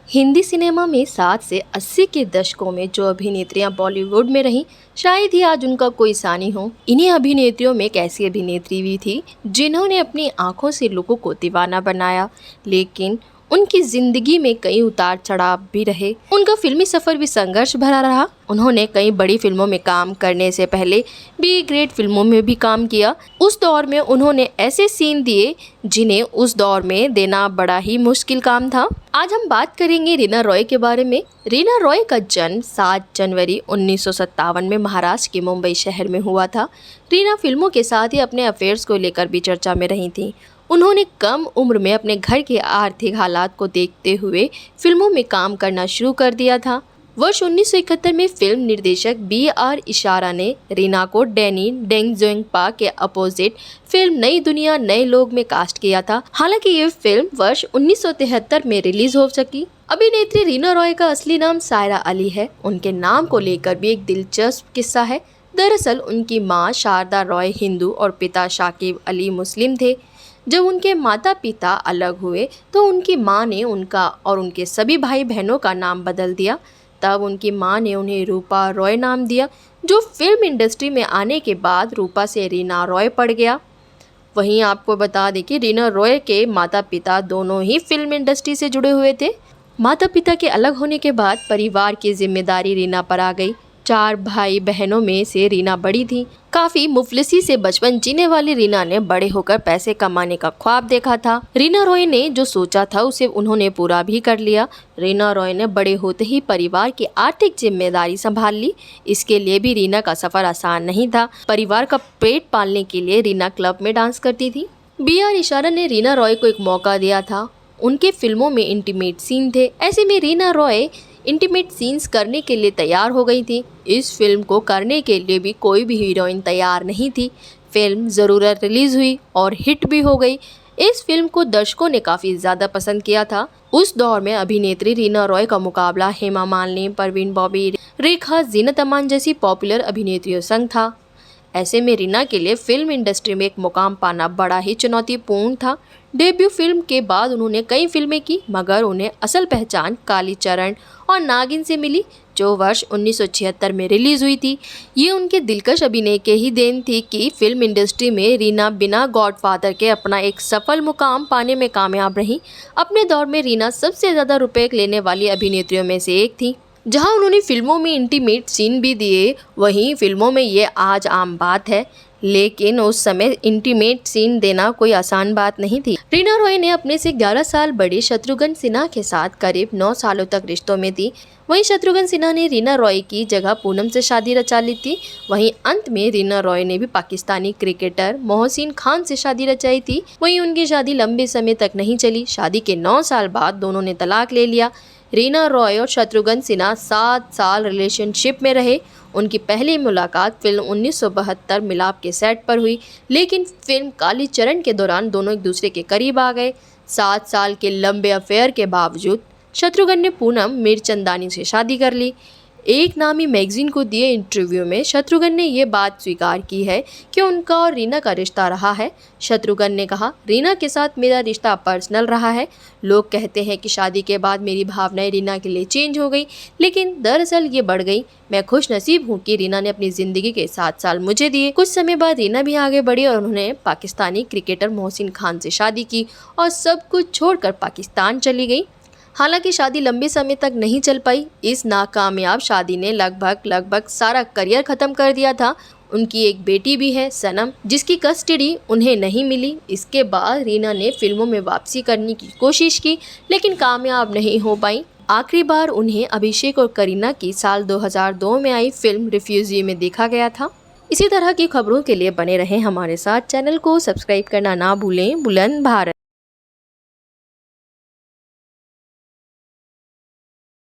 Hindi cinema में 60 से 80 के दशकों में जो अभिनेत्रियां बॉलीवुड में रहीं, शायद ही आज उनका कोई सानी हो। इन्हीं अभिनेत्रियों में एक ऐसी अभिनेत्री भी थी जिन्होंने अपनी आंखों से लोगों को दीवाना बनाया, लेकिन उनकी जिंदगी में कई उतार चढ़ाव भी रहे। उनका फिल्मी सफर भी संघर्ष भरा रहा। उन्होंने कई बड़ी फिल्मों में काम करने से पहले बी ग्रेड फिल्मों में भी काम किया। उस दौर में उन्होंने ऐसे सीन दिए जिन्हें उस दौर में देना बड़ा ही मुश्किल काम था। आज हम बात करेंगे रीना रॉय के बारे में। रीना रॉय का जन्म 7 जनवरी 1957 में महाराष्ट्र के मुंबई शहर में हुआ था। रीना फिल्मों के साथ ही अपने अफेयर्स को लेकर भी चर्चा में रही थी। उन्होंने कम उम्र में अपने घर के आर्थिक हालात को देखते हुए फिल्मों में काम करना शुरू कर दिया था। वर्ष 1971 में फिल्म निर्देशक B.R. इशारा ने रीना को डैनी डेंगजोंगपा के अपोजिट फिल्म नई दुनिया नए लोग में कास्ट किया था। हालांकि ये फिल्म वर्ष 1973 में रिलीज हो सकी। अभिनेत्री रीना रॉय का असली नाम सायरा अली है। उनके नाम को लेकर भी एक दिलचस्प किस्सा है। दरअसल उनकी माँ शारदा रॉय हिंदू और पिता शाकिब अली मुस्लिम थे। जब उनके माता पिता अलग हुए तो उनकी मां ने उनका और उनके सभी भाई बहनों का नाम बदल दिया। तब उनकी मां ने उन्हें रूपा रॉय नाम दिया, जो फिल्म इंडस्ट्री में आने के बाद रूपा से रीना रॉय पड़ गया। वहीं आपको बता दें कि रीना रॉय के माता पिता दोनों ही फिल्म इंडस्ट्री से जुड़े हुए थे। माता पिता के अलग होने के बाद परिवार की जिम्मेदारी रीना पर आ गई। 4 भाई बहनों में से रीना बड़ी थी। काफी मुफलिसी से बचपन जीने वाली रीना ने बड़े होकर पैसे कमाने का ख्वाब देखा था। रीना रॉय ने जो सोचा था उसे उन्होंने पूरा भी कर लिया। रीना रॉय ने बड़े होते ही परिवार की आर्थिक जिम्मेदारी संभाल ली। इसके लिए भी रीना का सफर आसान नहीं था। परिवार का पेट पालने के लिए रीना क्लब में डांस करती थी। B.R. इशारा ने रीना रॉय को एक मौका दिया था। उनके फिल्मों में इंटीमेट सीन थे। ऐसे में रीना रॉय इंटीमेट सीन्स करने के लिए तैयार हो गई थी। इस फिल्म को करने के लिए भी कोई भी हीरोइन तैयार नहीं थी। फिल्म ज़रूर रिलीज हुई और हिट भी हो गई। इस फिल्म को दर्शकों ने काफ़ी ज़्यादा पसंद किया था। उस दौर में अभिनेत्री रीना रॉय का मुकाबला हेमा मालिनी, परवीन बॉबी, रेखा, जीनत अमान जैसी पॉपुलर अभिनेत्रियों संग था। ऐसे में रीना के लिए फिल्म इंडस्ट्री में एक मुकाम पाना बड़ा ही चुनौतीपूर्ण था। डेब्यू फिल्म के बाद उन्होंने कई फिल्में की, मगर उन्हें असल पहचान कालीचरण और नागिन से मिली, जो वर्ष 1976 में रिलीज हुई थी। ये उनके दिलकश अभिनय के ही देन थी कि फिल्म इंडस्ट्री में रीना बिना गॉडफादर के अपना एक सफल मुकाम पाने में कामयाब रही। अपने दौर में रीना सबसे ज़्यादा रुपए लेने वाली अभिनेत्रियों में से एक थी। जहां उन्होंने फिल्मों में इंटीमेट सीन भी दिए, वहीं फिल्मों में ये आज आम बात है, लेकिन उस समय इंटीमेट सीन देना कोई आसान बात नहीं थी। रीना रॉय ने अपने से 11 साल बड़े शत्रुघ्न सिन्हा के साथ करीब 9 सालों तक रिश्तों में थी। वहीं शत्रुघ्न सिन्हा ने रीना रॉय की जगह पूनम से शादी रचा ली थी। वहीं अंत में रीना रॉय ने भी पाकिस्तानी क्रिकेटर मोहसिन खान से शादी रचाई थी। वहीं उनकी शादी लंबे समय तक नहीं चली। शादी के 9 साल बाद दोनों ने तलाक ले लिया। रीना रॉय और शत्रुघ्न सिन्हा 7 साल रिलेशनशिप में रहे। उनकी पहली मुलाकात फिल्म 1972 मिलाप के सेट पर हुई, लेकिन फिल्म कालीचरण के दौरान दोनों एक दूसरे के करीब आ गए। 7 साल के लंबे अफेयर के बावजूद शत्रुघ्न ने पूनम मीरचंदानी से शादी कर ली। एक नामी मैगजीन को दिए इंटरव्यू में शत्रुघ्न ने ये बात स्वीकार की है कि उनका और रीना का रिश्ता रहा है। शत्रुघ्न ने कहा, रीना के साथ मेरा रिश्ता पर्सनल रहा है। लोग कहते हैं कि शादी के बाद मेरी भावनाएं रीना के लिए चेंज हो गई, लेकिन दरअसल ये बढ़ गई। मैं खुश नसीब हूँ कि रीना ने अपनी ज़िंदगी के 7 साल मुझे दिए। कुछ समय बाद रीना भी आगे बढ़ी और उन्होंने पाकिस्तानी क्रिकेटर मोहसिन खान से शादी की और सब कुछ छोड़कर पाकिस्तान चली गई। हालांकि शादी लंबे समय तक नहीं चल पाई। इस नाकामयाब शादी ने लगभग सारा करियर ख़त्म कर दिया था। उनकी एक बेटी भी है, सनम, जिसकी कस्टडी उन्हें नहीं मिली। इसके बाद रीना ने फिल्मों में वापसी करने की कोशिश की, लेकिन कामयाब नहीं हो पाई। आखिरी बार उन्हें अभिषेक और करीना की साल 2002 में आई फिल्म रिफ्यूजी में देखा गया था। इसी तरह की खबरों के लिए बने रहें हमारे साथ। चैनल को सब्सक्राइब करना ना भूलें। बुलंद भारत।